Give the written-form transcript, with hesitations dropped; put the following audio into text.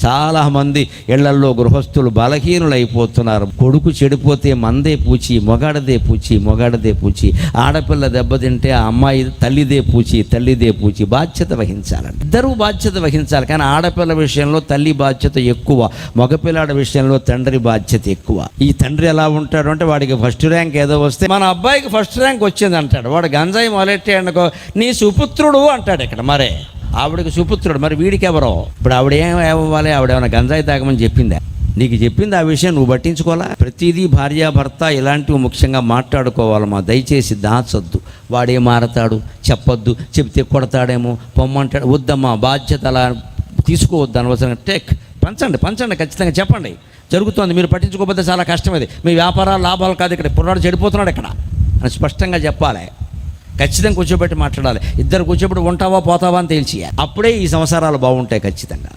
చాలామంది ఇళ్లల్లో గృహస్థులు బలహీనులు అయిపోతున్నారు. కొడుకు చెడిపోతే మందే పూచి, మొగాడదే పూచి, ఆడపిల్ల దెబ్బతింటే ఆ అమ్మాయి తల్లిదే పూచి. బాధ్యత వహించాలండి, ఇద్దరూ బాధ్యత వహించాలి. కానీ ఆడపిల్ల విషయంలో తల్లి బాధ్యత ఎక్కువ, మగపిల్లాడి విషయంలో తండ్రి బాధ్యత ఎక్కువ. ఈ తండ్రి ఎలా ఉంటాడు అంటే, వాడికి ఫస్ట్ ర్యాంక్ ఏదో వస్తే మన అబ్బాయికి ఫస్ట్ ర్యాంక్ వచ్చింది అంటాడు. వాడు గంజాయి మొదలెట్టే అనుకో, నీ సుపుత్రుడు అంటాడు ఇక్కడ. మరే ఆవిడకి సుపుత్రుడు, మరి వీడికి ఎవరో? ఇప్పుడు ఆవిడేం అవ్వాలి? ఆవిడేమైనా గంజాయి తాగమని చెప్పిందా? నీకు చెప్పింది ఆ విషయం, నువ్వు పట్టించుకోవాలా? ప్రతిదీ భార్యాభర్త ఇలాంటివి ముఖ్యంగా మాట్లాడుకోవాలమ్మా. దయచేసి దాచొద్దు. వాడే మారతాడు, చెప్పొద్దు, చెప్తే కొడతాడేమో, పొమ్మంటాడు, వద్దమ్మా. బాధ్యత అలా తీసుకోవద్దు అనవసరంగా. పంచండి, ఖచ్చితంగా చెప్పండి. జరుగుతోంది, మీరు పట్టించుకోకపోతే చాలా కష్టం. ఇది మీ వ్యాపారాలు లాభాలు కాదు, ఇక్కడ పుర్రాడు చెడిపోతున్నాడు ఇక్కడ అని స్పష్టంగా చెప్పాలి. ఖచ్చితంగా కూర్చోబెట్టి మాట్లాడాలి. ఇద్దరు కూర్చోబెట్టి ఉంటావా పోతావా అని తేల్చేయాలి. అప్పుడే ఈ సంసారాలు బాగుంటాయి ఖచ్చితంగా.